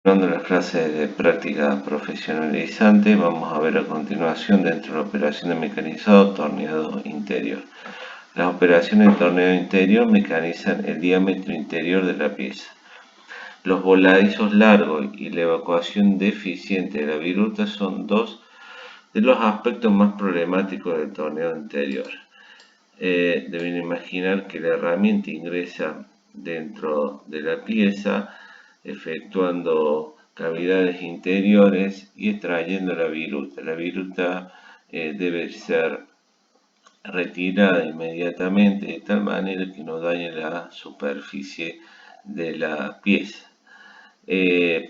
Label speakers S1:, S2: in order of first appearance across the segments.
S1: Continuando las clases de práctica profesionalizante, vamos a ver a continuación dentro de la operación de mecanizado torneado interior. Las operaciones de torneado interior mecanizan el diámetro interior de la pieza. Los voladizos largos y la evacuación deficiente de la viruta son dos de los aspectos más problemáticos del torneado interior. Deben imaginar que la herramienta ingresa dentro de la pieza efectuando cavidades interiores y extrayendo la viruta. La viruta debe ser retirada inmediatamente de tal manera que no dañe la superficie de la pieza.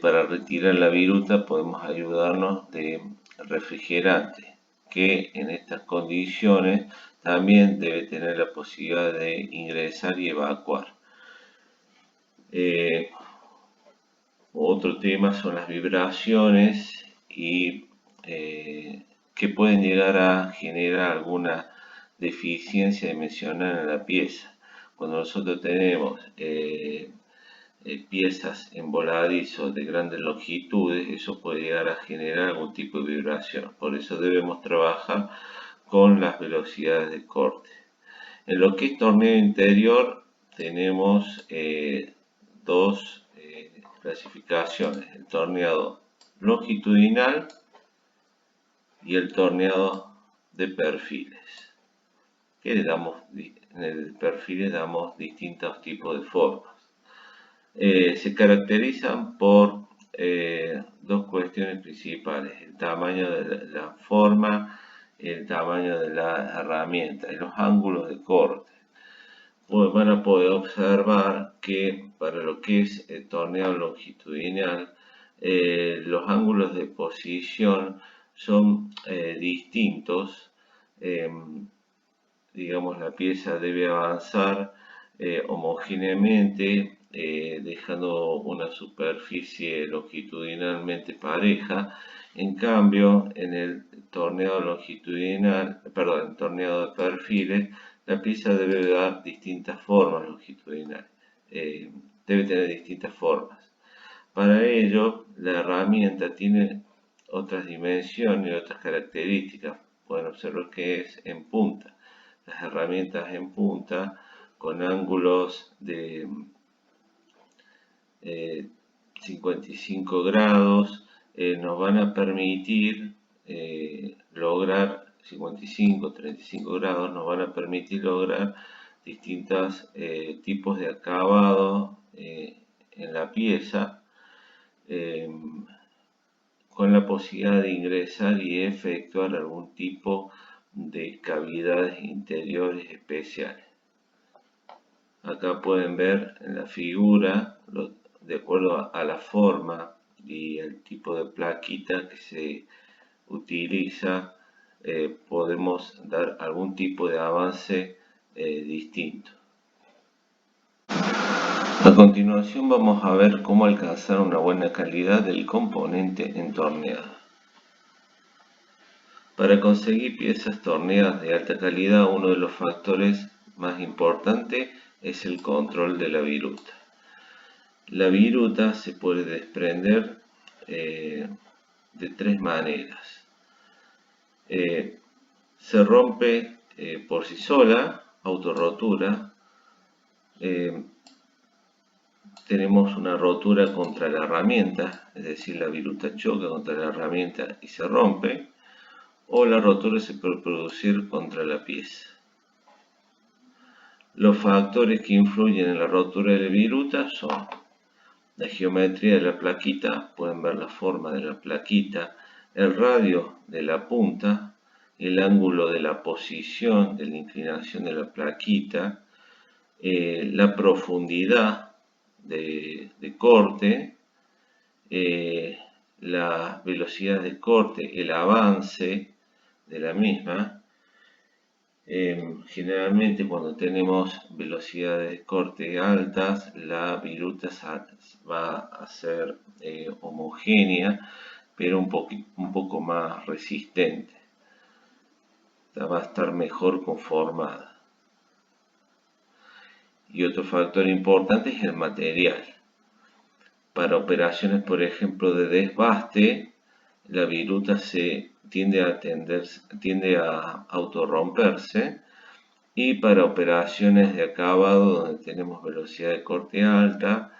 S1: Para retirar la viruta podemos ayudarnos de refrigerante, que en estas condiciones también debe tener la posibilidad de ingresar y evacuar. Otro tema son las vibraciones y que pueden llegar a generar alguna deficiencia dimensional en la pieza. Cuando nosotros tenemos piezas en voladizo de grandes longitudes, eso puede llegar a generar algún tipo de vibración. Por eso debemos trabajar con las velocidades de corte. En lo que es torneo interior tenemos dos clasificaciones: el torneado longitudinal y el torneado de perfiles, que en el perfil damos distintos tipos de formas. Se caracterizan por dos cuestiones principales: el tamaño de la forma, el tamaño de la herramienta y los ángulos de corte. Van a poder observar que para lo que es el torneado longitudinal, los ángulos de posición son distintos. Digamos, la pieza debe avanzar homogéneamente, dejando una superficie longitudinalmente pareja. En cambio, en el torneado torneado de perfiles, la pieza debe dar distintas formas longitudinales, debe tener distintas formas. Para ello, la herramienta tiene otras dimensiones y otras características. Pueden observar que es en punta. Las herramientas en punta con ángulos de 55 grados nos van a permitir lograr 55, 35 grados, nos van a permitir lograr distintos tipos de acabado en la pieza, con la posibilidad de ingresar y efectuar algún tipo de cavidades interiores especiales. Acá pueden ver en la figura, de acuerdo a la forma y el tipo de plaquita que se utiliza, podemos dar algún tipo de avance distinto. A continuación vamos a ver cómo alcanzar una buena calidad del componente entorneado. Para conseguir piezas torneadas de alta calidad, uno de los factores más importantes es el control de la viruta. La viruta se puede desprender de tres maneras. Se rompe por sí sola, autorrotura. Tenemos una rotura contra la herramienta, es decir, la viruta choca contra la herramienta y se rompe, o la rotura se puede producir contra la pieza. Los factores que influyen en la rotura de la viruta son la geometría de la plaquita, pueden ver la forma de la plaquita, el radio de la punta, el ángulo de la posición, de la inclinación de la plaquita, la profundidad de corte, la velocidad de corte, el avance de la misma. Generalmente cuando tenemos velocidades de corte altas, la viruta va a ser homogénea, pero un poco más resistente. Va a estar mejor conformada. Y otro factor importante es el material. Para operaciones, por ejemplo, de desbaste, la viruta tiende a autorromperse, y para operaciones de acabado donde tenemos velocidad de corte alta,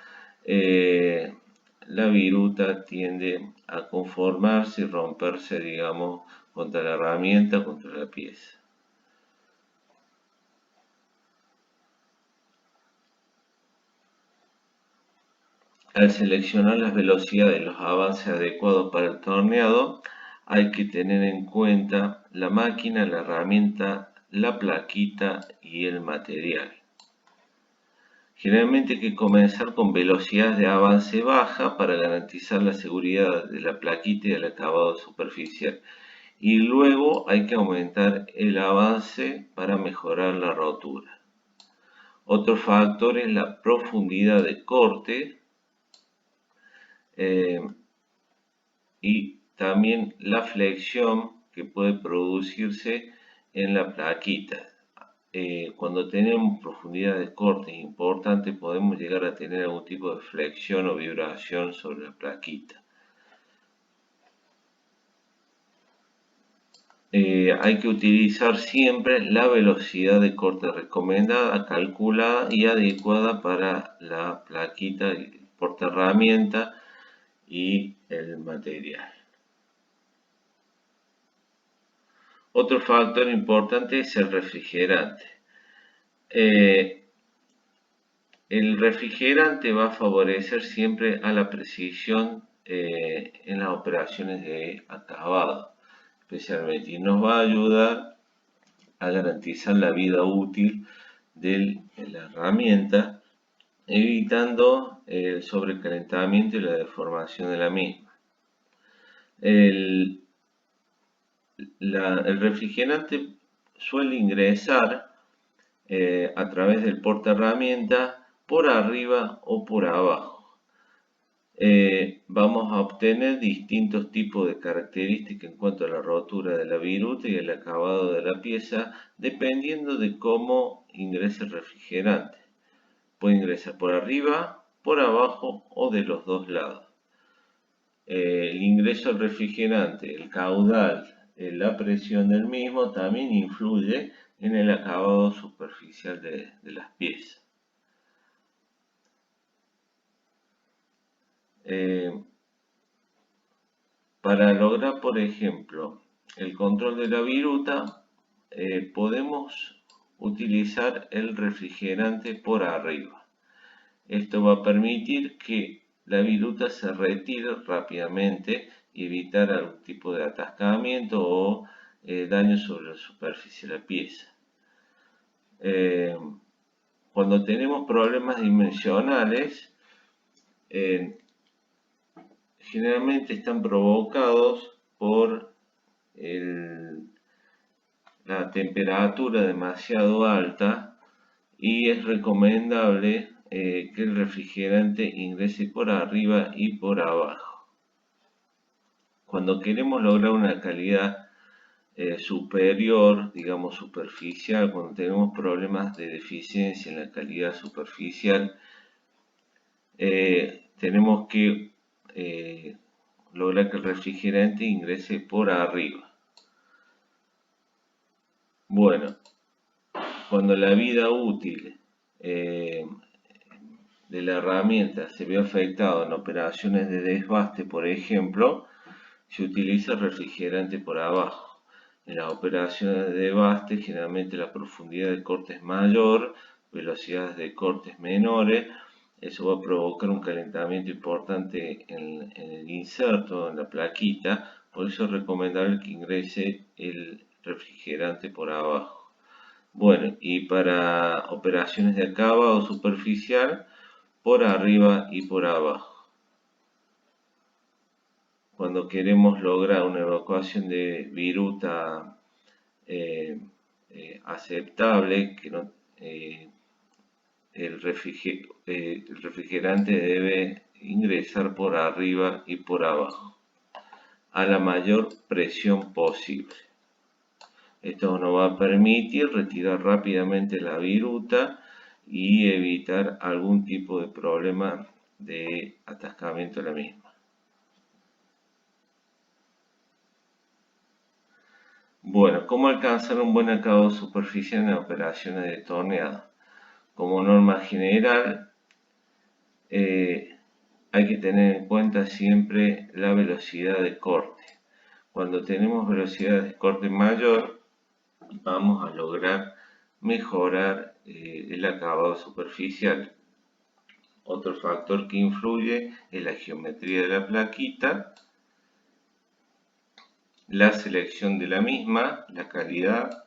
S1: la viruta tiende a conformarse y romperse, digamos, contra la herramienta, contra la pieza. Al seleccionar las velocidades y los avances adecuados para el torneado, hay que tener en cuenta la máquina, la herramienta, la plaquita y el material. Generalmente hay que comenzar con velocidades de avance baja para garantizar la seguridad de la plaquita y el acabado superficial. Y luego hay que aumentar el avance para mejorar la rotura. Otro factor es la profundidad de corte y también la flexión que puede producirse en la plaquita. Cuando tenemos profundidad de corte importante, podemos llegar a tener algún tipo de flexión o vibración sobre la plaquita. Hay que utilizar siempre la velocidad de corte recomendada, calculada y adecuada para la plaquita, el portaherramienta y el material. Otro factor importante es el refrigerante. El refrigerante va a favorecer siempre a la precisión en las operaciones de acabado, especialmente, y nos va a ayudar a garantizar la vida útil de la herramienta, evitando el sobrecalentamiento y la deformación de la misma. El refrigerante suele ingresar a través del portaherramienta por arriba o por abajo. Vamos a obtener distintos tipos de características en cuanto a la rotura de la viruta y el acabado de la pieza, dependiendo de cómo ingrese el refrigerante. Puede ingresar por arriba, por abajo o de los dos lados. El ingreso del refrigerante, el caudal, la presión del mismo también influye en el acabado superficial de las piezas. Para lograr, por ejemplo, el control de la viruta, podemos utilizar el refrigerante por arriba. Esto va a permitir que la viruta se retire rápidamente y evitar algún tipo de atascamiento o daño sobre la superficie de la pieza. Cuando tenemos problemas dimensionales, generalmente están provocados por la temperatura demasiado alta, y es recomendable que el refrigerante ingrese por arriba y por abajo. Cuando queremos lograr una calidad superior, digamos superficial, cuando tenemos problemas de deficiencia en la calidad superficial, tenemos que lograr que el refrigerante ingrese por arriba. Bueno, cuando la vida útil de la herramienta se ve afectada en operaciones de desbaste, por ejemplo, se utiliza refrigerante por abajo. En las operaciones de desbaste, generalmente la profundidad de corte es mayor, velocidades de cortes menores. Eso va a provocar un calentamiento importante en el inserto, en la plaquita. Por eso es recomendable que ingrese el refrigerante por abajo. Bueno, y para operaciones de acabado superficial, por arriba y por abajo. Cuando queremos lograr una evacuación de viruta aceptable, que no, el refrigerante debe ingresar por arriba y por abajo a la mayor presión posible. Esto nos va a permitir retirar rápidamente la viruta y evitar algún tipo de problema de atascamiento de la misma. Bueno, ¿cómo alcanzar un buen acabado superficial en operaciones de torneado? Como norma general, hay que tener en cuenta siempre la velocidad de corte. Cuando tenemos velocidad de corte mayor, vamos a lograr mejorar el acabado superficial. Otro factor que influye es la geometría de la plaquita, la selección de la misma, la calidad